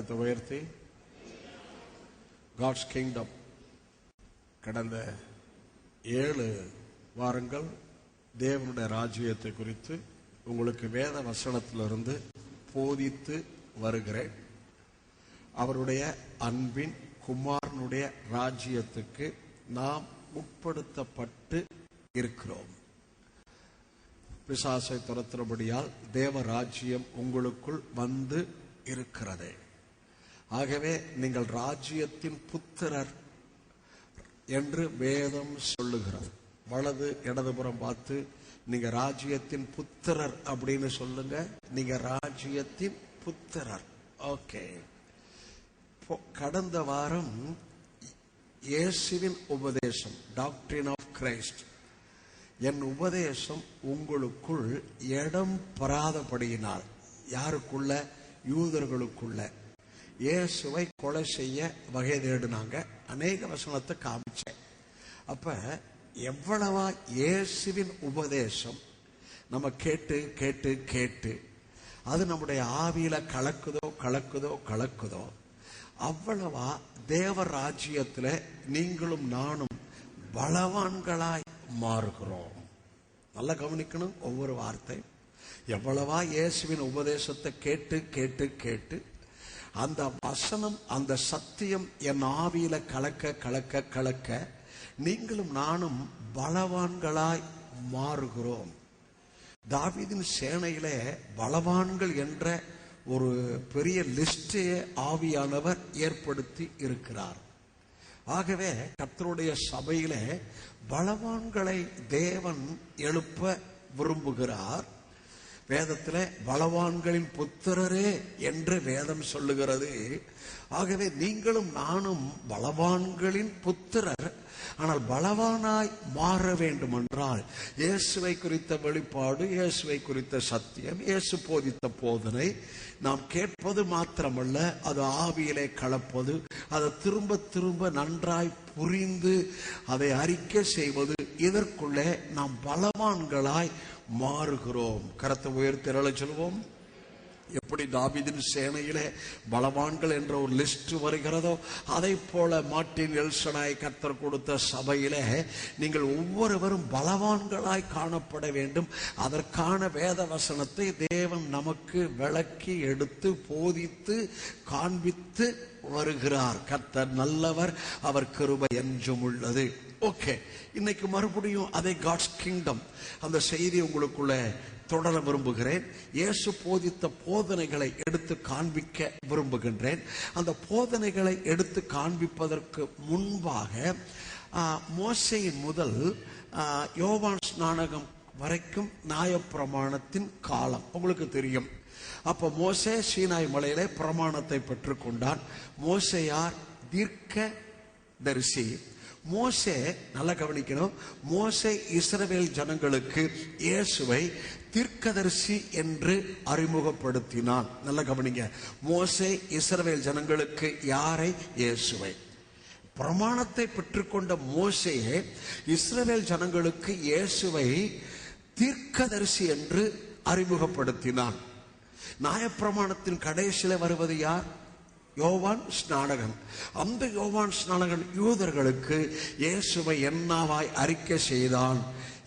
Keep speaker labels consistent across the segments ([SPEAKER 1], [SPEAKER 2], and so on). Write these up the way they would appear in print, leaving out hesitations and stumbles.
[SPEAKER 1] கரத்தை உயர்த்தி God's kingdom கடந்த 7 வாரங்கள் தேவனுடைய ராஜ்யத்தை குறித்து உங்களுக்கு வேத வசனத்திலிருந்து போதித்து வருகிறேன். அவருடைய அன்பின் குமாரனுடைய ராஜ்யத்துக்கு நாம் உட்படுத்தப்பட்டு இருக்கிறோம். பிசாசை துரத்துறபடியால் தேவ ராஜ்யம் உங்களுக்குள் வந்து இருக்கிறது. ஆகவே நீங்கள் ராஜ்யத்தின் புத்திரர் என்று வேதம் சொல்லுகிறது. வலது இடதுபுறம் பார்த்து நீங்க ராஜ்யத்தின் புத்திரர் அப்படின்னு சொல்லுங்க. நீங்க ராஜ்யத்தின் புத்திரர். ஓகே. கடந்த வாரம் இயேசுவின் உபதேசம், டாக்ட்ரின் ஆஃப் கிரைஸ்ட், என் உபதேசம் உங்களுக்குள் இடம் பெறாதபடியினால், யாருக்குள்ள? யூதர்களுக்குள்ள. இயேசுவை கொலை செய்ய வகை தேடினாங்க. அநேக வசனத்தை காமிச்சேன். அப்ப எவ்வளவா இயேசுவின் உபதேசம் நம்ம கேட்டு கேட்டு கேட்டு அது நம்முடைய ஆவியில கலக்குதோ அவ்வளவா தேவ ராஜ்யத்துல நீங்களும் நானும் பலவான்களாய் மாறுகிறோம். நல்லா கவனிக்கணும் ஒவ்வொரு வார்த்தை. எவ்வளவா இயேசுவின் உபதேசத்தை கேட்டு கேட்டு கேட்டு அந்த வசனம், அந்த சத்தியம் என் ஆவியில கலக்க நீங்களும் நானும் பலவான்களாய் மாறுகிறோம். தாவீதின் சேனையிலே பலவான்கள் என்ற ஒரு பெரிய லிஸ்டையே ஆவியானவர் ஏற்படுத்தி இருக்கிறார். ஆகவே கர்த்தருடைய சபையிலே பலவான்களை தேவன் எழுப்ப விரும்புகிறார். வேதத்திலே பலவான்களின் புத்திரரே என்று வேதம் சொல்லுகிறது. ஆகவே நீங்களும் நானும் பலவான்களின் புத்திரர். ஆனால் பலவானாய் மாற வேண்டும் என்றால் இயேசுவை குறித்த வெளிப்பாடு, இயேசுவை குறித்த சத்தியம், இயேசு போதித்த போதனை நாம் கேட்பது மாத்திரமல்ல, அது ஆவியிலே கலப்பது, அதை திரும்ப திரும்ப நன்றாய் புரிந்து அதை அறிக்கை செய்வது, இதற்குள்ளே நாம் பலவான்களாய் மாறுகிறோம். கரத்தை உயர்த்தி சொல்வோம். எப்படி தாவீதின் சேனையிலே பலவான்கள் என்ற ஒரு லிஸ்ட் வருகிறதோ, அதை போல மார்ட்டின் எல்சனாய் கர்த்தர் கொடுத்த சபையிலே நீங்கள் ஒவ்வொருவரும் பலவான்களாய் காணப்பட வேண்டும். அதற்கான வேத வசனத்தை தேவன் நமக்கு விளக்கி எடுத்து போதித்து காண்பித்து வருகிறார். கர்த்தர் நல்லவர், அவர் கிருபை என்றும் உள்ளது. ஓகே, இன்னைக்கு மறுபடியும் அதே காட்ஸ் கிங்டம் அந்த செய்தி உங்களுக்குள்ள தொடர விரும்புகிறேன். இயேசு போதித்த போதனைகளை எடுத்து காண்பிக்க விரும்புகின்றேன். அந்த போதனைகளை எடுத்து காண்பிப்பதற்கு முன்பாக மோசேயின் முதல் யோவான் ஸ்நானகம் வரைக்கும் நியாயப்பிரமாணத்தின் காலம் உங்களுக்கு தெரியும். அப்ப மோசே சீனாய் மலையிலே பிரமாணத்தை பெற்றுக்கொண்டான். மோசே யார்? தீர்க்க தரிசி. மோசே, நல்லா கவனிக்கணும், மோசே இஸ்ரவேல் ஜனங்களுக்கு இயேசுவை தீர்க்கதரிசி என்று அறிமுகப்படுத்தினான். நல்லா கவனிங்க. மோசே இஸ்ரவேல் ஜனங்களுக்கு யாரை? இயேசுவை. பிரமாணத்தை பெற்றுக்கொண்ட மோசே இஸ்ரவேல் ஜனங்களுக்கு இயேசுவை தீர்க்கதரிசி என்று அறிமுகப்படுத்தினான். நியாயப்பிரமாணத்தின் கடைசியில வருவது யார்? யோவான் ஸ்நானகன். அந்த யோவான் ஸ்நானகன் யூதர்களுக்கு இயேசுவை என்னவாய் அறிக்கை செய்தான்,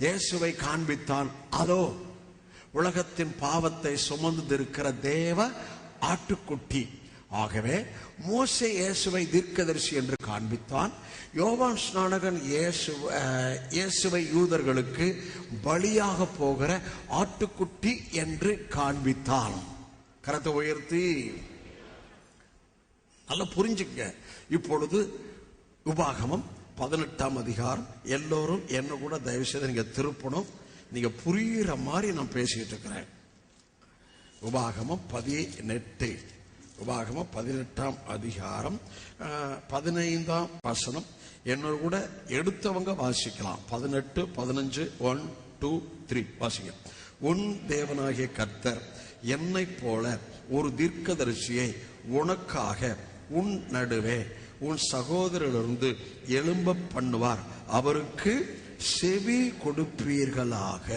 [SPEAKER 1] இயேசுவை காண்பித்தான். அதோ உலகத்தின் பாவத்தை சுமந்திருக்கிற தேவ ஆட்டுக்குட்டி. ஆகவே மோசே இயேசுவை தீர்க்கதரிசி என்று காண்பித்தான். யோவான் ஸ்நானகன் இயேசுவை யூதர்களுக்கு பலியாக போகிற ஆட்டுக்குட்டி என்று காண்பித்தான். கரத்தை உயர்த்தி நல்லா புரிஞ்சுக்க. இப்பொழுது உபாகமம் 18ஆம் அதிகாரம். எல்லோரும் என்ன கூட தயவு செய்து நீங்க திருப்பணும். நீங்க புரியுற மாதிரி நான் பேசிட்டு இருக்கிறேன். உபாகமம் 18. உபாகமம் 18ஆம் அதிகாரம் 15ஆம் வசனம். என்னோட கூட எடுத்தவங்க வாசிக்கலாம். 18, 15, 1, 2, 3 வாசிக்க. உன் தேவனாகிய கர்த்தர் என்னை போல ஒரு தீர்க்கதரிசியை உனக்காக உன் நடுவே உன் சகோதரரிலிருந்து எழும்ப பண்ணுவார், அவருக்கு செவி கொடுப்பீர்களாக.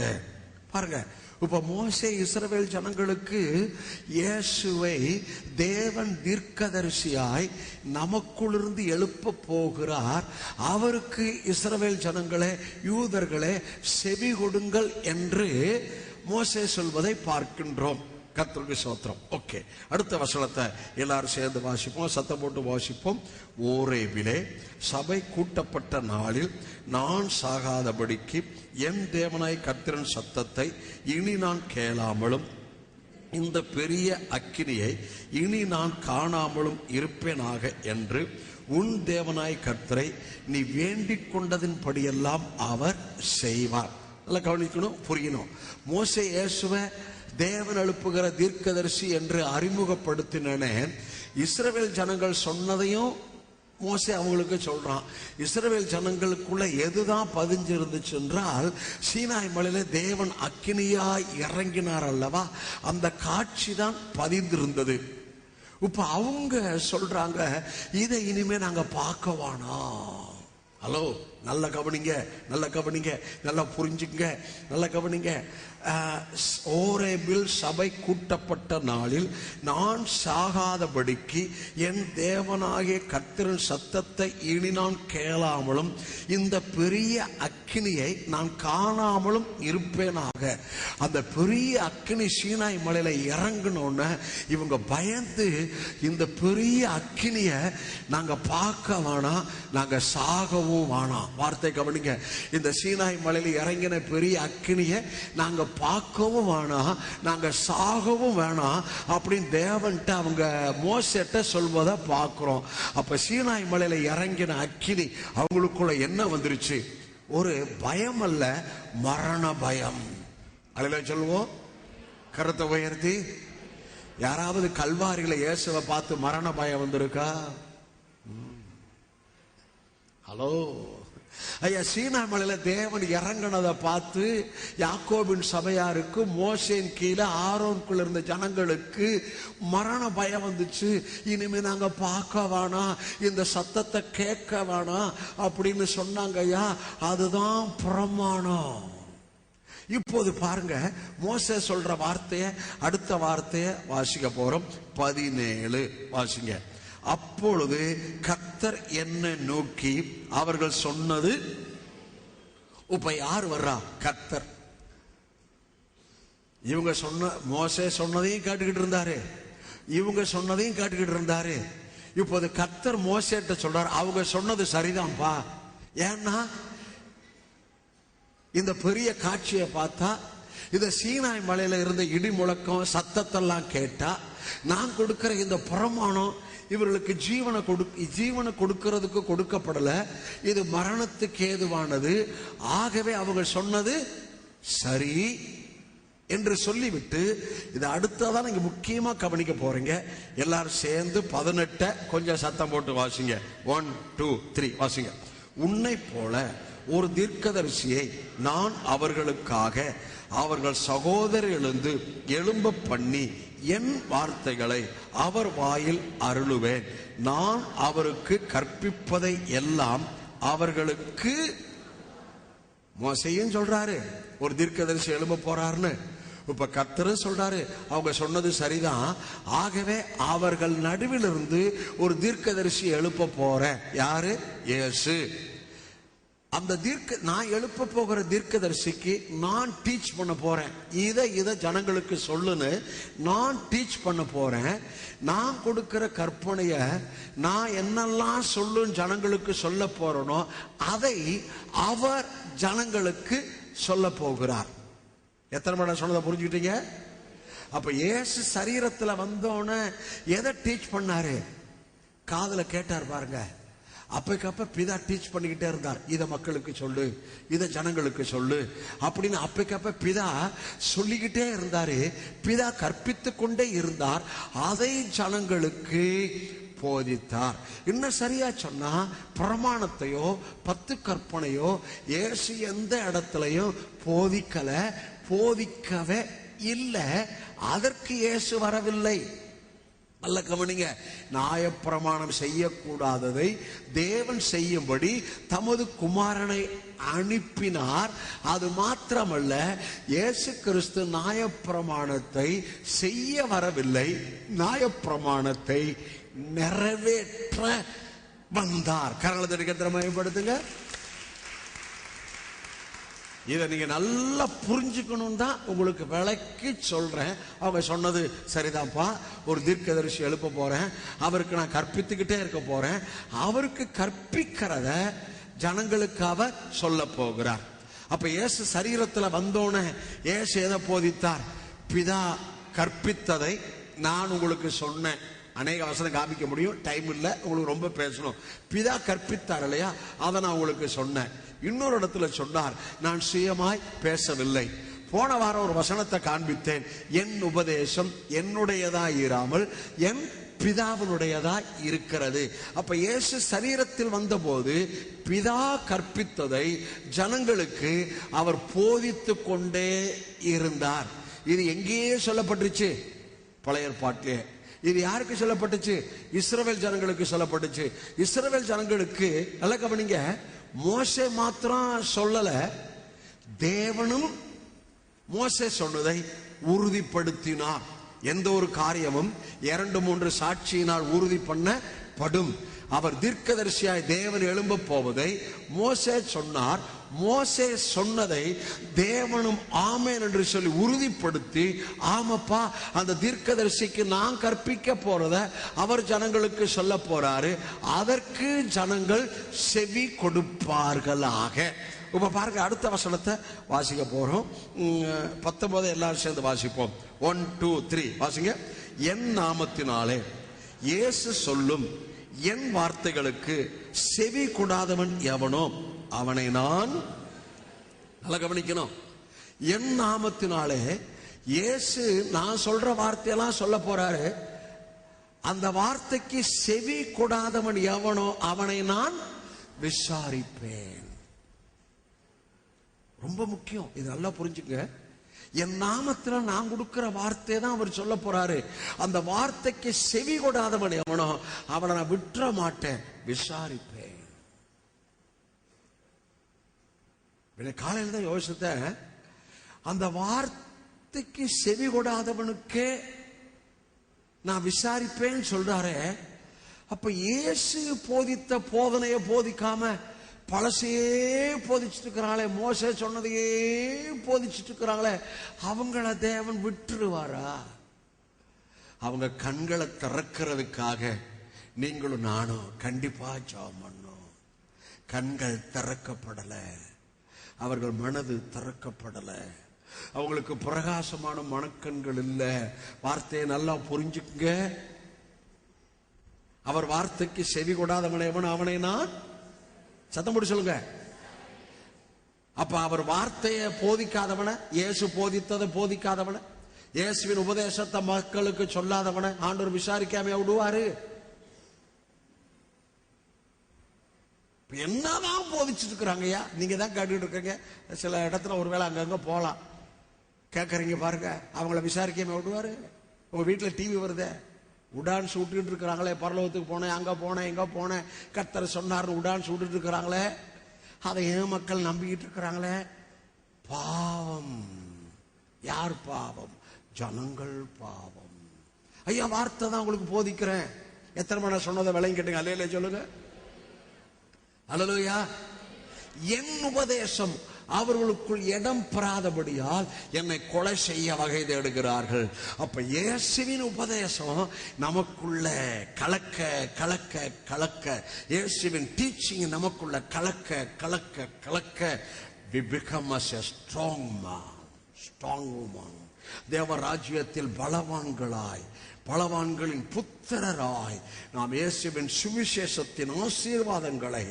[SPEAKER 1] பாருங்க, இப்ப மோசே இஸ்ரவேல் ஜனங்களுக்கு இயேசுவை தேவன் தீர்க்கதரிசியாய் நமக்குள்ளிருந்து எழுப்ப போகிறார். அவருக்கு இஸ்ரவேல் ஜனங்களே, யூதர்களே, செவி கொடுங்கள் என்று மோசே சொல்வதை பார்க்கின்றோம். கர்த்தருக்கு ஸ்தோத்திரம். ஓகே, அடுத்த வசனத்தை எல்லாரும் சேர்ந்து வாசிப்போம், சத்தம் போட்டு வாசிப்போம். ஓரேபிலே சபை கூட்டப்பட்ட நாளில் நான் சாகாதபடிக்கு என் தேவனாய் கர்த்தரின் சத்தத்தை இனி நான் கேளாமலும் இந்த பெரிய அக்கினியை இனி நான் காணாமலும் இருப்பேனாக என்று உன் தேவனாய் கர்த்தரை நீ வேண்டிக் கொண்டதின்படியெல்லாம் அவர் செய்வார். நல்லா கவனிக்கணும், புரியணும். மோசே இயேசுவை தேவன் எழுப்புகிற தீர்க்கதரிசி என்று அறிமுகப்படுத்தினே, இஸ்ரவேல் ஜனங்கள் சொன்னதையும் மோசே அவங்களுக்கு சொல்றான். இஸ்ரவேல் ஜனங்களுக்குள்ள எதுதான் பதிஞ்சிருந்துச்சு என்றால், சீனாய் மலையில தேவன் அக்கினியாய் இறங்கினார் அல்லவா, அந்த காட்சி தான் பதிந்திருந்தது. இப்ப அவங்க சொல்றாங்க, இதை இனிமே நாங்க பார்க்கவானா. ஹலோ, நல்ல கவனிங்க, நல்ல கவனிங்க, நல்லா புரிஞ்சுங்க, நல்ல கவனிங்க. ஓரேபில் சபை கூட்டப்பட்ட நாளில் நான் சாகாதபடிக்கு என் தேவனாகிய கர்த்தரின் சத்தத்தை இனி நான் கேளாமலும் இந்த பெரிய அக்கினியை நான் காணாமலும் இருப்பேனாக. அந்த பெரிய அக்கினி சீனாய் மலையில இறங்கணும்னு இவங்க பயந்து, இந்த பெரிய அக்கினியை நாங்க பார்க்க வேணாம், நாங்க சாகவும் வேணாம். வார்த்தை கவனிங்க, இந்த சீனாய் மலையில இறங்கின பெரிய அக்கினியை நாங்க பார்க்கவும் வேணாம், நாங்க சாகவும் வேணாம் அப்படின்னு தேவன்ட்ட அவங்க மோசேட்ட சொல்வதை பார்க்கிறோம். அப்ப சீனாய் மலையில இறங்கின அக்கினி அவங்களுக்குள்ள என்ன வந்துருச்சு? ஒரு பயம் அல்ல, மரண பயம். அல்ல சொல்லுவோம், கருத்தை உயர்த்தி. யாராவது கல்வாரிகளை இயேசுவை பார்த்து மரண பயம் வந்திருக்கா? ஹலோ ஐயா, சீனாய் மலையில தேவன் இறங்கினதை பார்த்து யாக்கோபின் சபையாருக்கு, மோசேன் கீழே ஆரோனுக்குள்ள இருந்த ஜனங்களுக்கு மரண பயம் வந்துச்சு. இனிமே நாங்க பார்க்க வேணாம், இந்த சத்தத்தை கேட்க வேணாம் அப்படின்னு சொன்னாங்க ஐயா. அதுதான் பிரமாணம். இப்போது பாருங்க, மோசே சொல்ற வார்த்தைய, அடுத்த வார்த்தைய வாசிக்க போறோம். 17 வாசிங்க. அப்பொழுது கர்த்தர் என்னை நோக்கி அவர்கள் சொன்னது. இப்ப யார் வர்றா? கர்த்தர். இவங்க சொன்ன, மோசே சொன்னதையும் கேட்டுக்கிட்டு இருந்தாரு, இவங்க சொன்னதையும் கேட்டுக்கிட்டு இருந்தாரு. இப்போது கர்த்தர் மோசேட்ட சொல்றாரு, அவங்க சொன்னது சரிதான்ப்பா. ஏன்னா இந்த பெரிய காட்சியை பார்த்தா, இந்த சீனாய் மலையில இருந்த இடி முழக்கம் சத்தத்தெல்லாம் கேட்டா, நான் கொடுக்கிற இந்த பிரமாணம் இவர்களுக்கு ஜீவனை கொடுக்கிறதுக்கு கொடுக்கப்படல, இது மரணத்துக்கு ஏதுவானது. ஆகவே அவங்க சொன்னது சரி என்று சொல்லிவிட்டு, இது அடுத்ததான் நீங்க முக்கியமா கவனிக்க போறீங்க. எல்லாரும் சேர்ந்து 18 கொஞ்சம் சத்தம் போட்டு வாசிங்க. 1 2 3 வாசிங்க. உன்னை போல ஒரு தீர்க்கதரிசியை நான் அவர்களுக்காக அவர்கள் சகோதரர் எழும்ப பண்ணி என் வார்த்தைகளை அவர் வாயில் அருளுவேன். நான் அவருக்கு கற்பிப்பதை எல்லாம் அவர்களுக்கு. மோசேயும் சொல்றாரு ஒரு தீர்க்கதரிசி எழும்ப போறாருன்னு. இப்ப கர்த்தரும் சொல்றாரு அவங்க சொன்னது சரிதான். ஆகவே அவர்கள் நடுவில் இருந்து ஒரு தீர்க்கதரிசி எழுப்ப போறேன். யாரு? இயேசு. அந்த நான் எழுப்ப போகிற தீர்க்கதரிசிக்கு நான் டீச் பண்ண போறேன். இதை ஜனங்களுக்கு சொல்லுன்னு நான் டீச் பண்ண போறேன். நான் கொடுக்கிற கற்பனைய நான் என்னெல்லாம் சொல்லுன்னு ஜனங்களுக்கு சொல்ல போறேனோ அதை அவர் ஜனங்களுக்கு சொல்ல போகிறார். எத்தனை மணி சொன்னதை புரிஞ்சுக்கிட்டீங்க? அப்ப இயேசு சரீரத்துல வந்தோன்னு எதை டீச் பண்ணாரு? காதுல கேட்டார் பாருங்க. அப்பக்கப்ப பிதா டீச் பண்ணிக்கிட்டே இருந்தார். இத மக்களுக்கு சொல்லு, இத ஜனங்களுக்கு சொல்லு அப்படின்னு அப்பக்கப்ப பிதா சொல்லிக்கிட்டே இருந்தாரு. பிதா கற்பித்து கொண்டே இருந்தார். அதை ஜனங்களுக்கு போதித்தார். இன்னும் சரியா சொன்னா, பிரமாணத்தையோ 10 கற்பனையோ இயேசு எந்த இடத்துலயும் போதிக்கவே இல்லை. அதற்கு இயேசு வரவில்லை. நல்ல கவனிங்க, நியாயப்பிரமாணம் செய்யக்கூடாததை தேவன் செய்யும்படி தமது குமாரனை அனுப்பினார். அது மாத்திரமல்ல, இயேசு கிறிஸ்து நியாயப்பிரமாணத்தை செய்ய வரவில்லை, நியாயப்பிரமாணத்தை நிறைவேற்ற வந்தார். கரங்களை கர்த்தரை மகிமைப்படுத்துங்க. இதை நீங்க நல்லா புரிஞ்சுக்கணும் தான் உங்களுக்கு விளக்கி சொல்றேன். அவங்க சொன்னது சரிதான்ப்பா, ஒரு தீர்க்கதரிசி எழுப்ப போறேன், அவருக்கு நான் கற்பித்துக்கிட்டே இருக்க போறேன், அவருக்கு கற்பிக்கிறத ஜனங்களுக்கு அவர் சொல்ல போகிறார். அப்ப இயேசு சரீரத்துல வந்தோனே இயேசு எதை போதித்தார்? பிதா கற்பித்ததை நான் உங்களுக்கு சொன்னேன். அநேக வசனம் காமிக்க முடியும், டைம் இல்லை, உங்களுக்கு ரொம்ப பேசணும். பிதா கற்பித்தார் இல்லையா, அதை நான் உங்களுக்கு சொன்னேன். இன்னொரு இடத்துல சொன்னார், நான் சுயமாய் பேசவில்லை. போன வாரம் ஒரு வசனத்தை காண்பித்தேன், என் உபதேசம் என்னுடையதாய் இராமல் என் பிதாவினுடையதாய் இருக்கிறது. அப்ப இயேசு சரீரத்தில் வந்தபோது பிதா கற்பித்ததை ஜனங்களுக்கு அவர் போதித்து கொண்டே இருந்தார். இது எங்கேயே சொல்லப்பட்டுச்சு? பழைய ஏற்பாட்டிலே. இது யாருக்கு சொல்லப்பட்டுச்சு? இஸ்ரவேல் ஜனங்களுக்கு சொல்லப்பட்டுச்சு. இஸ்ரவேல் ஜனங்களுக்கு நல்ல கவனிங்க, மோசே மாத்திரம் சொல்லல, தேவனும் மோசே சொன்னதை உறுதிப்படுத்தினார். எந்த ஒரு காரியமும் 2-3 சாட்சியினால் உறுதி பண்ணப்படும். அவர் தீர்க்கதரிசியாய் தேவன் எழும்ப போவதை மோசே சொன்னார். மோசே சொன்னதை தேவனும் ஆமென் என்று சொல்லி உறுதிப்படுத்தி, ஆமப்பா அந்த தீர்க்கதரிசிக்கு நான் கற்பிக்க போறத அவர் ஜனங்களுக்கு சொல்ல போறாரு, அதற்கு ஜனங்கள் செவி கொடுப்பார்களாக. இப்ப பாருங்க, அடுத்த வசனத்தை வாசிக்க போறோம். 19 எல்லாரும் சேர்ந்து வாசிப்போம். 1 2 3 வாசிங்க. என் நாமத்தினாலே இயேசு சொல்லும் என் வார்த்தைகளுக்கு செவி கொடாதவன் எவனோ அவனை நான், நல்லா கவனிக்கணும், என் நாமத்தினாலே இயேசு நான் சொல்ற வார்த்தையெல்லாம் சொல்ல போறாரு. அந்த வார்த்தைக்கு செவி கொடாதவன் எவனோ அவனை நான் விசாரிப்பேன். ரொம்ப முக்கியம், இது நல்லா புரிஞ்சுக்க. என் நாமத்துல நான் கொடுக்கிற வார்த்தை தான் அவர் சொல்ல போறாரு. அந்த வார்த்தைக்கு செவி கொடாதவன் எவனோ அவனை நான் விட்டுற மாட்டேன், விசாரிப்பேன். காலையில் தான் யோசித்த, அந்த வார்த்தைக்கு செவி கொடாதவனுக்கே நான் விசாரிப்பேன் சொல்றாரு. அப்ப இயேசு போதித்த போதனையை போதிக்காம பழசையே போதிச்சுட்டு இருக்கிறாங்களே, மோசே சொன்னதையே போதிச்சுட்டு இருக்கிறாங்களே, அவங்கள தேவன் விட்டுருவாரா? அவங்க கண்களை திறக்கிறதுக்காக நீங்களும் நானும் கண்டிப்பா ஜெபம் பண்ணணும். கண்கள் திறக்கப்படல, அவர்கள் மனது திறக்கப்படல, அவங்களுக்கு பிரகாசமான மனக்கண்கள் இல்ல. வார்த்தையை நல்லா புரிஞ்சுக்குங்க. அவர் வார்த்தைக்கு செவி கொடாதவனை எவன் அவனை நான், சத்தம் போட்டு சொல்லுங்க. அப்ப அவர் வார்த்தையை போதிக்காதவன, இயேசு போதித்ததை போதிக்காதவன, இயேசுவின் உபதேசத்தை மக்களுக்கு சொல்லாதவன ஆண்டவர் விசாரிக்காம விடுவாரு? என்னதான் போதிச்சுட்டு இருக்கிறாங்கய்யா, நீங்க தான் கேட்டுட்டு இருக்கீங்க. சில இடத்துல ஒருவேளை அங்கங்க போலாம், கேட்கறீங்க பாருங்க, அவங்கள விசாரிக்காம விடுவாரு? உங்க வீட்டுல டிவி வருதே, உடான்ஸ் விட்டுட்டு இருக்கிறாங்களே, பரலோகத்துக்கு போனேன், அங்க போனேன், எங்க போனேன், கர்த்தர் சொன்னார்னு உடான்ஸ் விட்டுட்டு இருக்கிறாங்களே, அதை ஏன் மக்கள் நம்பிக்கிட்டு இருக்கிறாங்களே? பாவம். யார் பாவம்? ஜனங்கள் பாவம். ஐயா, வார்த்தை தான் உங்களுக்கு போதிக்கிறேன். எத்தனை மணி சொன்னதை விளங்கி கேட்டுங்க? அல்லேலே சொல்லுங்க. அல்லேலூயா. என் உபதேசம் அவர்களுக்குள் இடம் பெறாதபடியால் என்னை கொலை செய்ய வகை தேடுகிறார்கள். அப்ப இயேசுவின் உபதேசம் நமக்குள்ள கலக்க கலக்க கலக்க, இயேசுவின் டீச்சிங் நமக்குள்ள கலக்க கலக்க கலக்க, we become as a strong man, strong woman. தேவ ராஜ்யத்தில் பலவான்களாய், பலவான்களின் புத்திரராய் நாம் இயேசுவின் சுவிசேஷத்தின் ஆசீர்வாதங்களை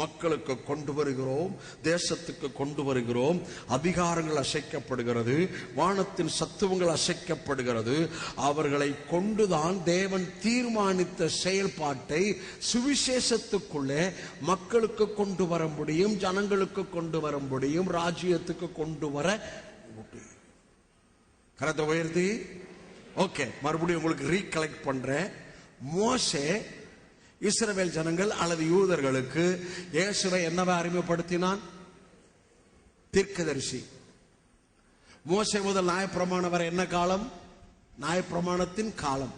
[SPEAKER 1] மக்களுக்கு கொண்டு வருகிறோம், தேசத்துக்கு கொண்டு வருகிறோம். அதிகாரங்கள் அசைக்கப்படுகிறது, வானத்தின் சத்துவங்கள் அசைக்கப்படுகிறது. அவர்களை கொண்டுதான் தேவன் தீர்மானித்த செயல்பாட்டை சுவிசேஷத்துக்குள்ளே மக்களுக்கு கொண்டு வர முடியும், ஜனங்களுக்கு கொண்டு வர முடியும், ராஜ்யத்துக்கு கொண்டு வர முடியும். கரத்தை உயர்த்தி ஓகே, மறுபடியும் உங்களுக்கு ரீகலெக்ட் பண்றேன். மோசே இஸ்ரவேல் ஜனங்கள் அல்லது யூதர்களுக்கு இயேசுவை என்னவா அறிமுகப்படுத்தினான்? தீர்க்கதரிசி. மோசே முதல் நியாயப்பிரமாணம் வரை என்ன காலம்? நியாயப்பிரமாணத்தின் காலம்.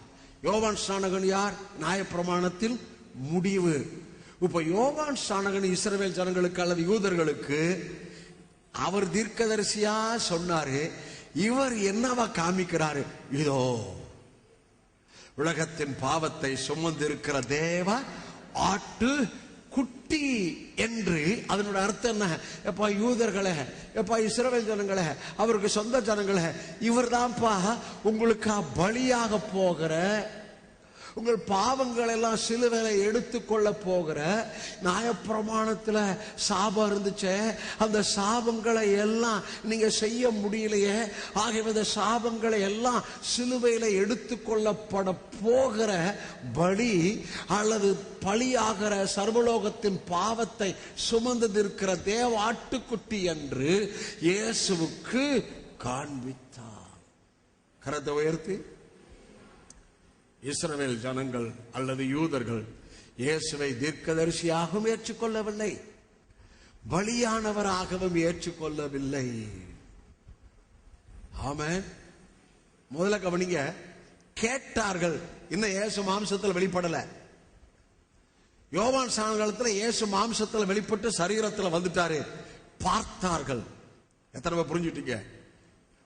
[SPEAKER 1] யோவான் ஸ்நானகன் யார்? நியாயப்பிரமாணத்தின் முடிவு. இப்ப யோவான் ஸ்நானகன் இஸ்ரவேல் ஜனங்களுக்கு அல்லது யூதர்களுக்கு அவர் தீர்க்கதரிசியா சொன்னாரு. இவர் என்னவா காமிக்கிறாரு? இதோ உலகத்தின் பாவத்தை சுமந்திருக்கிற தேவ ஆட்டு குட்டி என்று. அதனுடைய அர்த்தம் என்ன? எப்பா யூதர்களே, எப்பா இஸ்ரவேல் ஜனங்களே, அவருக்கு சொந்த ஜனங்களே, இவர் தான்ப்பா உங்களுக்கு பலியாக போகிற, உங்கள் பாவங்கள் எல்லாம் சிலுவையில எடுத்துக்கொள்ள போகிற. நியாயப்பிரமாணத்துல சாபம் இருந்துச்சே, அந்த சாபங்களை எல்லாம் நீங்க செய்ய முடியலையே, ஆகிய இந்த சாபங்களை எல்லாம் சிலுவையில எடுத்துக்கொள்ளப்பட போகிற பலி அல்லது பலியாகிற சர்வலோகத்தின் பாவத்தை சுமந்து இருக்கிற தேவ ஆட்டுக்குட்டி என்று இயேசுவுக்கு காண்பித்தார். கரத்தை உயர்த்தி. இஸ்ரவேல் ஜனங்கள் அல்லது யூதர்கள் இயேசுவை தீர்க்கதரிசியாகவும் ஏற்றுக்கொள்ளவில்லை, பலியானவராகவும் ஏற்றுக்கொள்ளவில்லை. ஆமென். முதல்ல கவனிங்க, கேட்டார்கள். இன்னும் இயேசு மாம்சத்தில் வெளிப்படல. யோவான் ஸ்நானகாலத்தில் இயேசு மாம்சத்தில் வெளிப்பட்டு சரீரத்தில் வந்துட்டாரு. பார்த்தார்கள். எத்தனை பேர் புரிஞ்சுட்டீங்க?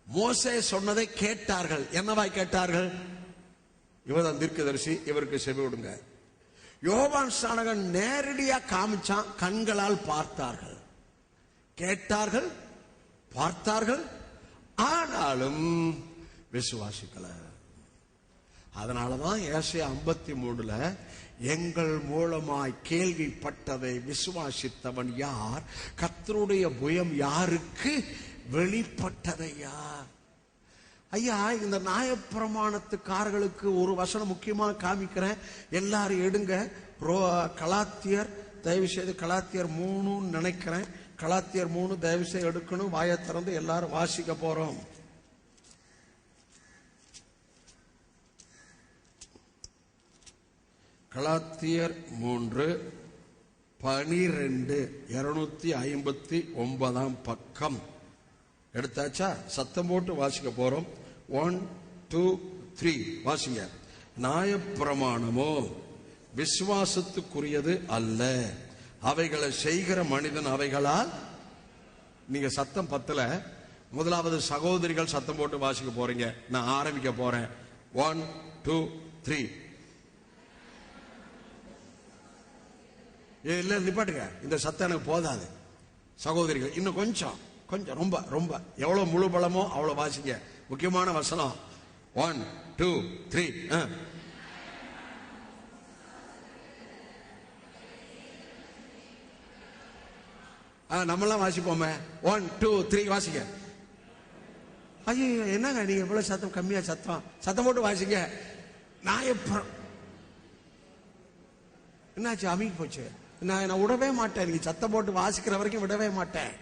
[SPEAKER 1] மோசே சொன்னதை கேட்டார்கள். என்னவாய் கேட்டார்கள்? இவர் தான் தீர்க்கதரிசி, இவருக்கு செவி விடுங்க. யோவான் ஸ்நானகன் நேரடியா காமிச்சான். கண்களால் பார்த்தார்கள், கேட்டார்கள், பார்த்தார்கள், ஆனாலும் விசுவாசிக்கல. அதனாலதான் ஏசாயா 53 எங்கள் மூலமாய் கேள்விப்பட்டதை விசுவாசித்தவன் யார்? கர்த்தருடைய புயம் யாருக்கு வெளிப்பட்டதையா? ஐயா, இந்த நியாயப்பிரமாணத்துக்காரர்களுக்கு ஒரு வசனம் முக்கியமா காமிக்கிறேன். எல்லாரும் எடுங்க. கலாத்தியர், தயவு செய்து கலாத்தியர் 3 நினைக்கிறேன். கலாத்தியர் 3 தயவு செய்து எடுக்கணும். வாயை திறந்து எல்லாரும் வாசிக்க போறோம். கலாத்தியர் 3:12 259 பக்கம் எடுத்தாச்சா? சத்தம் போட்டு வாசிக்க போறோம். 1 2 3 வாசிங்க. நியாயப்பிரமாணமோ விசுவாசத்துக்குரியது அல்ல, அவைகளை செய்கிற மனிதன் அவைகளால். நீங்க சத்தம் பத்தல. முதலாவது சகோதரிகள் சத்தம் போட்டு வாசிக்க போறீங்க. நான் ஆரம்பிக்க போறேன். 1 2 3. இல்ல நிப்பாட்டுங்க, இந்த சத்தம் எனக்கு போதாது. சகோதரிகள் இன்னும் கொஞ்சம் கொஞ்சம் ரொம்ப ரொம்ப எவ்வளவு முழு பலமோ அவ்வளவு வாசிங்க. முக்கியமான வசனம். 1 2 3. நம்மளாம் வாசிப்போமே. 1 2 3 வாசிங்க. ஐயோ, என்னங்க நீங்க எவ்வளவு சத்தம் கம்மியா சத்தம் போட்டு வாசிங்க. என்னாச்சு? அமைக்க போச்சு. நான் விடவே மாட்டேன். நீங்க சத்தம் போட்டு வாசிக்கிற வரைக்கும் விடவே மாட்டேன்.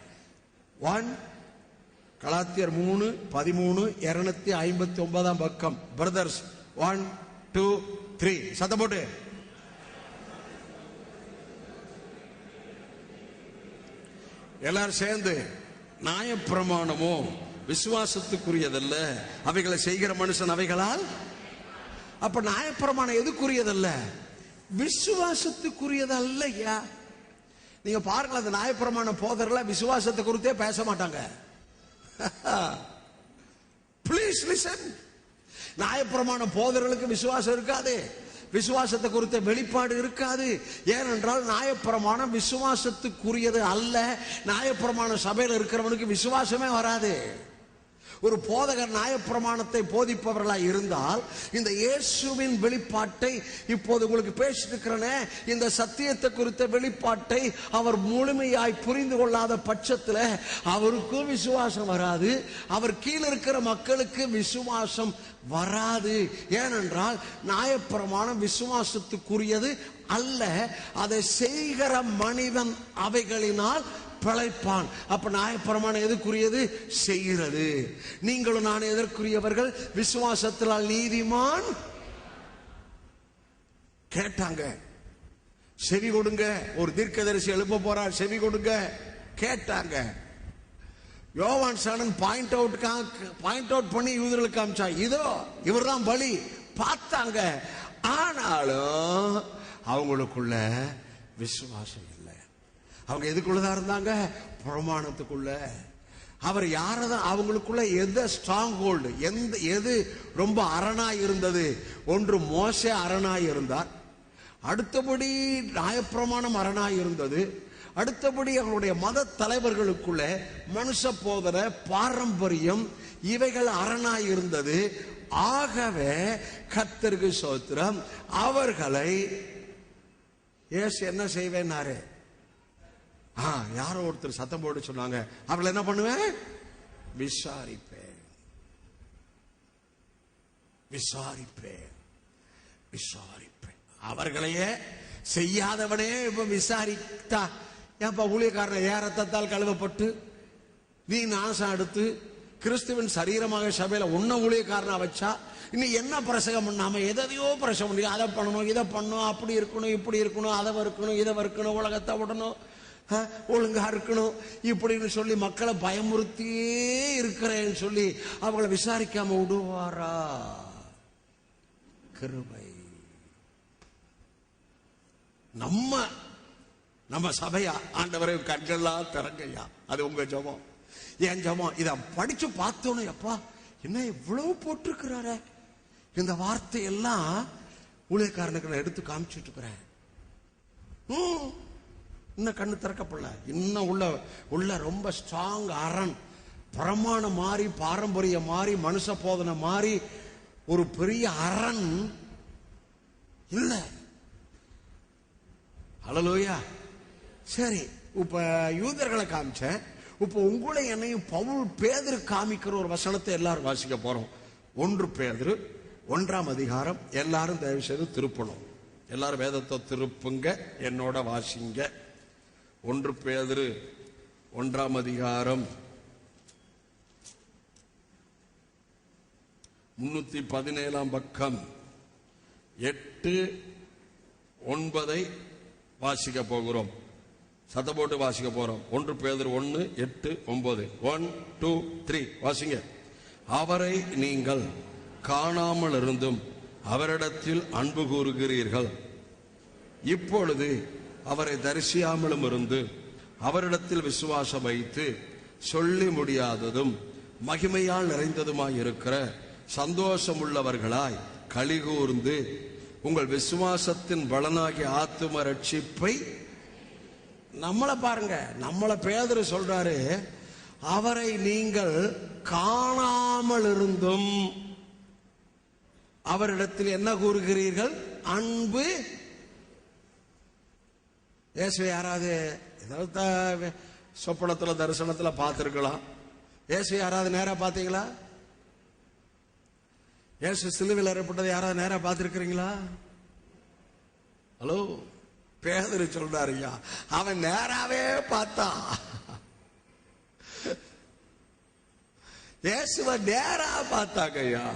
[SPEAKER 1] 1 கலாத்தியர் 3:13 259 பக்கம். பிரதர்ஸ் 1 2 3 சத்தம் போட்டு. எல்லாரும் சேர்ந்து. நியாயப்பிரமாணமோ விசுவாசத்துக்குரியதல்ல, அவைகளை செய்கிற மனுஷன் அவைகளால். அப்ப நியாயப்பிரமாணம் எதுக்குரியதல்ல? விசுவாசத்துக்குரியதல்ல. ஐயா, நீங்க பாருங்களேன், அந்த நியாயப்பிரமாணம் போதர்ல விசுவாசத்தை குறித்தே பேச மாட்டாங்க. Please listen. நியாயப்பிரமாணம் போதர்களுக்கு விசுவாசம் இருக்காது, விசுவாசத்தை குறித்த வெளிப்பாடு இருக்காது. ஏனென்றால் நியாயப்பிரமாணம் விசுவாசத்துக்குரியது அல்ல. நியாயப்பிரமாண சபையில் இருக்கிறவனுக்கு விசுவாசமே வராது. ஒரு போதகர் நியாயப்பிரமாணத்தை போதிப்பவர்களாய் இருந்தால், இந்த இயேசுவின் வெளிப்பாட்டை இப்போது உங்களுக்கு பேசிட்டு இருக்கிறனே, இந்த சத்தியத்தை குறித்த வெளிப்பாட்டை அவர் முழுமையாய் புரிந்து கொள்ளாத பட்சத்தில் அவருக்கும் விசுவாசம் வராது, அவர் கீழே இருக்கிற மக்களுக்கு விசுவாசம் வராது. ஏனென்றால் நியாயப்பிரமாணம் விசுவாசத்துக்குரியது அல்ல, அதை செய்கிற மனிதன் அவைகளினால் பிழைப்பான். அப்ப நியாயப்பிரமாணம் எதுக்குரியது? செய்கிறது. நீங்களும் நான் எதற்குரியவர்கள்? விசுவாசத்தினால் நீதிமான். கேட்டாங்க, செவி கொடுங்க. ஒரு தீர்க்கதரிசி எழுப்ப போறார், செவி கொடுங்க. கேட்டாங்க. யோவான் சாணன் பாயிண்ட் அவுட் பண்ணி யூதர்களுக்கு காமிச்சா, இதோ இவர்தான் பலி. பார்த்தாங்க. ஆனாலும் அவங்களுக்குள்ள விசுவாசம் இல்லை. அவங்க எதுக்குள்ளதான் இருந்தாங்க? பிரமாணத்துக்குள்ள. அவர் யாரதான் அவங்களுக்குள்ள எது ஸ்ட்ராங் ஹோல்டு, எது ரொம்ப அரணாய் இருந்தது? ஒன்று மோசே அரணாய் இருந்தார், அடுத்தபடி நியாயப்பிரமாணம் அரணாய் இருந்தது, அடுத்தபடி அவருடைய மத தலைவர்களுக்குள்ள மனுஷ போதனை, பாரம்பரியம், இவைகள் அரணாய் இருந்தது. ஆகவே கர்த்தருக்கு ஸ்தோத்திரம், அவர்களை இயேசு என்ன செய்வேன்னாரு? யாரோ ஒருத்தர் சத்தம் போட்டு சொன்னாங்க, அவளை என்ன பண்ணுவேன்? விசாரிப்பேன், விசாரிப்பேன், விசாரிப்பேன். அவர்களையே செய்யாதவனே இப்ப விசாரித்தா, ஏன்பா ஊழியக்காரனை ஏறத்தால் கழுவப்பட்டு நீ நாசம் எடுத்து கிறிஸ்துவின் சரீரமாக சபையில உன்ன ஊழியக்காரனா வச்சா, இன்னும் என்ன பிரசங்கம் பண்ணாம எதையோ பிரசங்கம் பண்ணி, அதை பண்ணணும், இதை பண்ணணும், அப்படி இருக்கணும், இப்படி இருக்கணும், அதை வறுக்கணும், இதை வறுக்கணும், உலகத்தை விடணும், ஒழுங்கா இருக்கணும், இப்படின்னு சொல்லி மக்களை பயமுறுத்தியே இருக்கிறேன்னு சொல்லி அவங்களை விசாரிக்காம விடுவாரா? கிருபை. நம்ம சபையா, ஆண்டவரை கண்கள்லாம் திறங்கய்யா. அது உங்க ஜெபம், என் ஜெபம். இத படிச்சு பார்த்தோன்னு, அப்பா என்ன இவ்வளவு போட்டிருக்கிறார, இந்த வார்த்தையெல்லாம் ஊழியக்காரனுக்கு நான் எடுத்து காமிச்சுட்டு இருக்கிறேன். இன்னும் கண்ணு திறக்கப்படல. இன்னும் உள்ள ரொம்ப ஸ்ட்ராங் அரண், பிரமாணம் மாறி, பாரம்பரியம் மாறி, மனுஷ போதனை மாறி, ஒரு பெரிய அரண் இல்ல. ஹல்லேலூயா. சரி, இப்ப யூதர்களை காமிச்சேன். இப்ப உங்களை என்னையும் பவுல் பேதுரு காமிக்கிற ஒரு வசனத்தை எல்லாரும் வாசிக்க போறோம். 1 பேதுரு 1ஆம் அதிகாரம். எல்லாரும் தயவு செய்து திருப்பணும். எல்லாரும் வேதத்தை திருப்புங்க, என்னோட வாசிங்க. 1 பேதுரு 1ஆம் அதிகாரம் 317ஆம் பக்கம் 8, 9 வாசிக்க போகிறோம். சத்த போட்டு வாசிக்க போறோம். 1 பேதுரு 1, 8, 9. 1, 2, 3 வாசிங்க. அவரை நீங்கள் காணாமல் இருந்தும் அவரிடத்தில் அன்பு கூறுகிறீர்கள். இப்பொழுது அவரை தரிசியாமலும் இருந்து அவரிடத்தில் விசுவாசம் வைத்து சொல்லி முடியாததும் மகிமையால் நிறைந்ததுமாய் இருக்கிற சந்தோஷம் உள்ளவர்களாய் களிகூர்ந்து உங்கள் விசுவாசத்தின் பலனாகிய ஆத்தும ரட்சிப்பை. நம்மளை பாருங்க, நம்மளை பேதுரு சொல்றாரு, அவரை நீங்கள் காணாமல் இருந்தும் அவரிடத்தில் என்ன கூறுகிறீர்கள்? அன்பு. இயேசுவை யாராவது ஏதாவது சொப்பனத்துல தரிசனத்துல பார்த்திருக்கலாம். இயேசுவை யாராவது நேரா பார்த்தீங்களா? இயேசு சிலுவையில் அறையப்பட்டதை யாராவது நேரா பார்த்திருக்கிறீங்களா? ஹலோ, பேதுரு சொல்றாருயா, அவன் நேராவே பார்த்தான். இயேசுவை நேரா பார்த்தாங்கய்யா.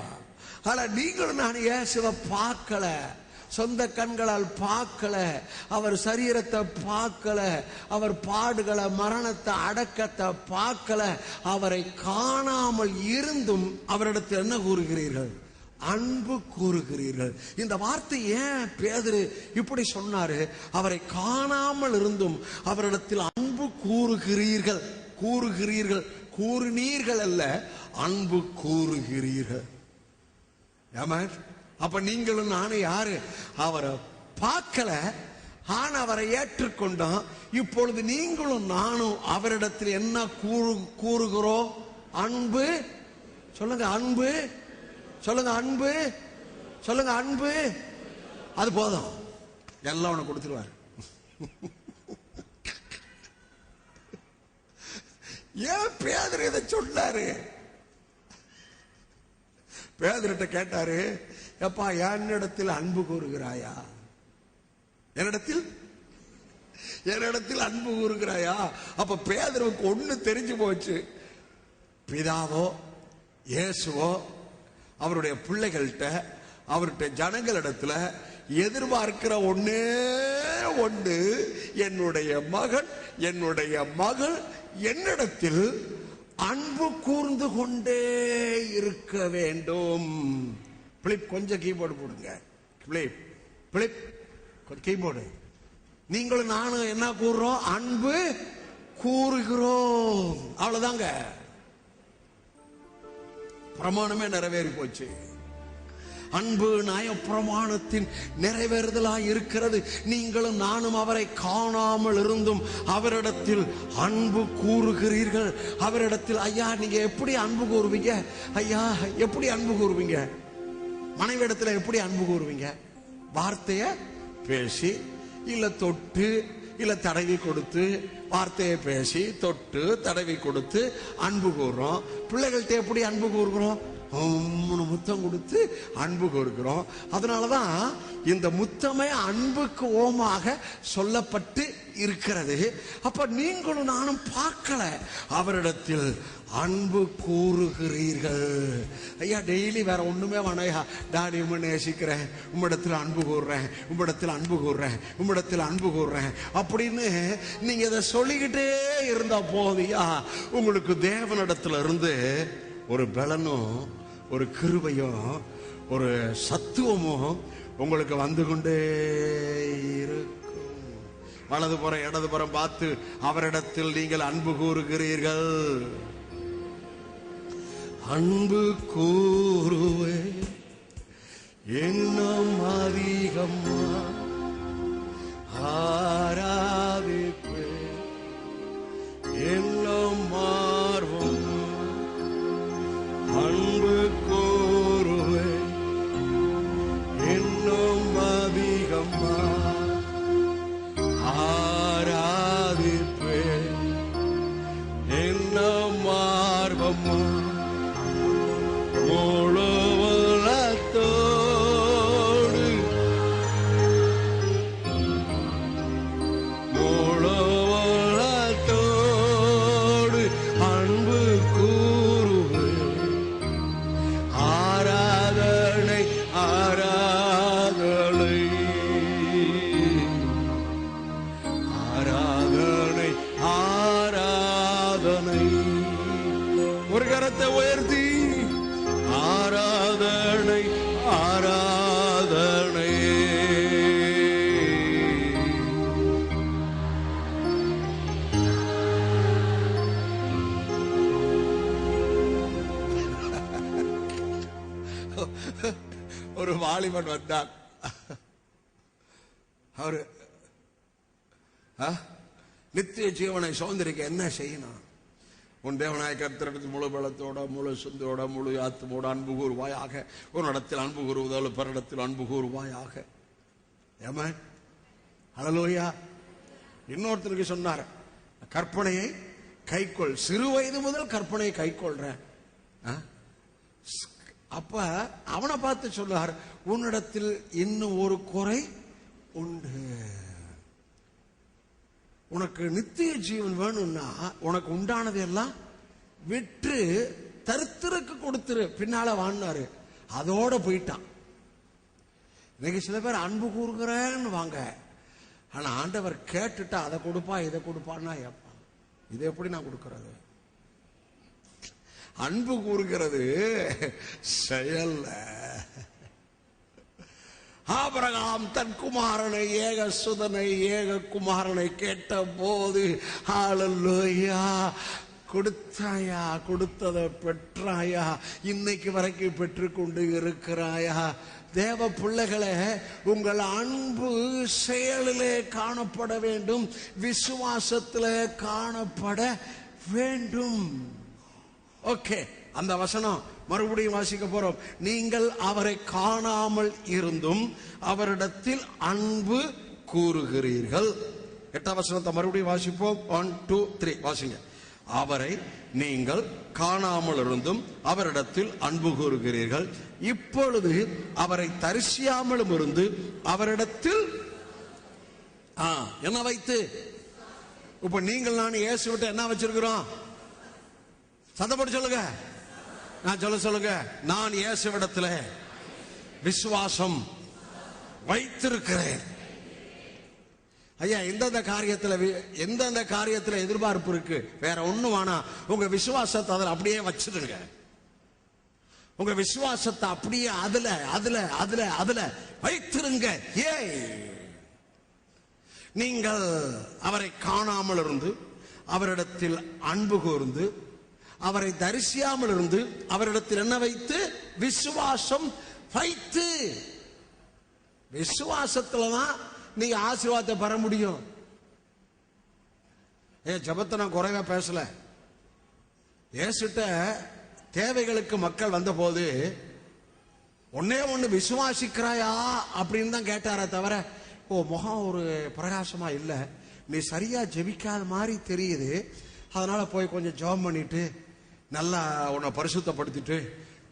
[SPEAKER 1] ஆனா நீங்களும் நான் இயேசுவை பார்க்கல, சொந்த கண்களால் பார்க்கல, அவர் சரீரத்தை பார்க்கல, அவர் பாடுகளை, மரணத்தை, அடக்கத்தை பார்க்கல. அவரை காணாமல் இருந்தும் அவரிடத்தில் என்ன கூறுகிறீர்கள்? அன்பு கூறுகிறீர்கள். இந்த வார்த்தை ஏன் பேதுரு இப்படி சொன்னாரு? அவரை காணாமல் இருந்தும் அவரிடத்தில் அன்பு கூறுகிறீர்கள். கூறுகிறீர்கள், கூறுனீர்கள் அல்ல, அன்பு கூறுகிறீர்கள். அப்ப நீங்களும் நானும் யாரு? அவரை பார்க்கல, ஆனா அவரை ஏற்றுக்கொண்டோம். இப்பொழுது நீங்களும் நானும் அவரிடத்தில் என்ன கூறுகிறோம்? அன்பு. சொல்லுங்க அன்பு. சொல்லுங்க அன்பு. சொல்லுங்க அன்பு. அது போதும், எல்லாம் உனக்கு கொடுத்துருவாரு. ஏன் பேதுரு இதை சொன்னாரு? பேதுருட்ட கேட்டாரு, எப்பா என்னிடத்தில் அன்பு கூறுகிறாயா? என்னிடத்தில் என்னிடத்தில் அன்பு கூறுகிறாயா? அப்ப பேதுருவுக்கு ஒண்ணு தெரிஞ்சு போச்சு. பிதாவோ இயேசுவோ அவருடைய பிள்ளைகள்கிட்ட, அவருடைய ஜனங்களிடத்துல எதிர்பார்க்கிற ஒண்ணே ஒன்று, என்னுடைய மகன் என்னுடைய மகள் என்னிடத்தில் அன்பு கூர்ந்து கொண்டே இருக்க வேண்டும். பிலிப் கொஞ்சம் கீபோர்டு போடுங்க. Philip keyboard. நீங்களும் நானும் என்ன கூறுறோம்? அன்பு கூறுகிறோம். அவ்வளவுதாங்க. பிரமாணமே நிறைவேறி போச்சு. அன்பு நியாய பிரமாணத்தின் நிறைவேறுதலாய் இருக்கிறது. நீங்களும் நானும் அவரை காணாமல் இருந்தும் அவரிடத்தில் அன்பு கூறுகிறீர்கள். அவரிடத்தில் ஐயா நீங்க எப்படி அன்பு கூறுவீங்க? ஐயா எப்படி அன்பு கூறுவீங்க? மனைவி இடத்துல எப்படி அன்பு கூறுவீங்க? வார்த்தைய பேசி, இல்ல தொட்டு, இல்ல தடவி கொடுத்து, வார்த்தையை பேசி தொட்டு தடவி கொடுத்து அன்பு கூறுறோம். பிள்ளைகள்கிட்ட எப்படி அன்பு கூறுகிறோம்? முத்தம் கொடுத்து அன்பு கூறுகிறோம். அதனாலதான் இந்த முத்தமே அன்புக்கு ஓமாக சொல்லப்பட்டு இருக்கிறது. அப்ப நீங்களும் நானும் பார்க்கல, அவரிடத்தில் அன்பு கூறுகிறீர்கள். ஐயா டெய்லி வேற ஒண்ணுமே வேணாயா, டாடி உண்மை நேசிக்கிறேன், உம்மிடத்தில் அன்பு கூறுறேன், உம்மிடத்தில் அன்பு கூறுறேன், உம்மிடத்தில் அன்பு கூறுறேன் அப்படின்னு நீங்க இதை சொல்லிக்கிட்டே இருந்தா போதியா, உங்களுக்கு தேவனிடத்துல இருந்து ஒரு பலனும் ஒரு கிருபையும் ஒரு சத்துவமும் உங்களுக்கு வந்து கொண்டே இருக்கும். வலதுபுறம் இடதுபுறம் பார்த்து அவரிடத்தில் நீங்கள் அன்பு கூறுகிறீர்கள். அன்பு கூறுவே இன்னும் அதிகமா ஆராதிப்பே இன்னும் மார்வம். அன்பு கூறுவே இன்னும் அதிகமா ஆராதிப்பே இன்னும் மார்வமா. முழு உலகத்தோடு முழு உலகத்தோடு அன்பு கூறுவே. ஆராதனை ஆராதனை ஆராதனை ஆராதனை. ஒரு கரத்தை உயர்த்தி ஆராதனை ஆராதனை. ஒரு வாலிபன் வந்தார். அவரு நித்திய ஜீவனை சுதந்திரிக்க என்ன செய்யணும்? உன் தேவனாய கர்த்தரிடத்தில் முழு பலத்தோட முழு சிந்தையோட முழு ஆத்துமோட அன்பு கூறுவாயாக. உன்னிடத்தில் அன்பு கூறுவதால் பிறரிடத்தில் அன்பு கூறுவாயாக. ஆமென். ஹல்லேலூயா. இன்னொருத்தருக்கு சொன்னார், கற்பனையை கைக்கொள். சிறு வயது முதல் கற்பனையை கைக்கொள்றேன். அப்ப அவனை பார்த்து சொன்னார், உன்னிடத்தில் இன்னும் ஒரு குறை உண்டு. உனக்கு நித்திய ஜீவன் வேணும்னா உனக்கு உண்டானது எல்லாம் விற்று தரித்திரருக்கு கொடுத்துரு, பின்னால வாழ்னாரு. அதோட போயிட்டான். இன்னைக்கு சில பேர் அன்பு கூறுகிறேன்னு வாங்க, ஆனா ஆண்டவர் கேட்டுட்டா அதை கொடுப்பா இதை கொடுப்பான்னா ஏப்பா இதை எப்படி நான் கொடுக்கறது? அன்பு கூறுகிறது செயல்ல. ஆபிரகாம் தன் குமாரனை ஏக சுதனை ஏக குமாரனை கேட்ட போது ஹல்லேலூயா, கொடுத்தாயா, கொடுத்ததை பெற்றாயா, இன்னைக்கு வரைக்கும் பெற்றுக்கொண்டு இருக்கிறாயா? தேவ பிள்ளைகளே, உங்கள் அன்பு செயலிலே காணப்பட வேண்டும், விசுவாசத்திலே காணப்பட வேண்டும். ஓகே, அந்த வசனம் மறுபடியும் வாசிக்க போறோம். நீங்கள் அவரை காணாமல் இருந்தும் அவரிடத்தில் அன்பு கூறுகிறீர்கள். 8ஆம் வசனத்தை மறுபடியும் வாசிப்போம். 1 2 3 வாசிங்க. அவரை நீங்கள் காணாமல் இருந்தும் அவரிடத்தில் அன்பு கூறுகிறீர்கள். இப்பொழுது அவரை தரிசியாமலும் இருந்து அவரிடத்தில் என்ன வைத்து? இப்ப நீங்கள் நான் இயேசு விட்டு என்ன வச்சிருக்கிறோம்? சத்தப்பட்டு சொல்லுங்க. நான் சொல்லுங்க. நான் இயேசுவிடத்தில் விசுவாசம் வைத்திருக்கிறேன். ஐயா, எந்தெந்த காரியத்துல எதிர்பார்ப்பு இருக்கு? வேற ஒண்ணும் வேணாம். உங்க விசுவாசத்தை அதில் அப்படியே வச்சிருங்க. உங்க விசுவாசத்தை அப்படியே அதுல வைத்திருங்க. நீங்கள் அவரை காணாமல் இருந்து அவரிடத்தில் அன்பு கூர்ந்து அவரை தரிசியாமல் இருந்து அவரிடத்தில் என்ன வைத்து? விசுவாசம் வைத்து. விசுவாசத்துலதான் நீங்க ஆசீர்வாதத்தை பெற முடியும். ஜெபத்தை நான் குறைவா பேசல. இயேசுட்ட தேவைகளுக்கு மக்கள் வந்த போது ஒன்னே ஒண்ணு விசுவாசிக்கிறாயா அப்படின்னு தான் கேட்டாரே தவிர, முகம் ஒரு பிரகாசமா இல்ல, நீ சரியா ஜெபிக்காத மாதிரி தெரியுது, அதனால போய் கொஞ்சம் ஜெபம் பண்ணிட்டு நல்லா உன்னை பரிசுத்தப்படுத்திட்டு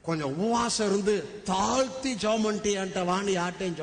[SPEAKER 1] கொஞ்சம் உபவாசம் இருந்து தாழ்த்தி ஜெபம் பண்ணிட்டு என்கிட்ட வாணி யார்ட்டையும்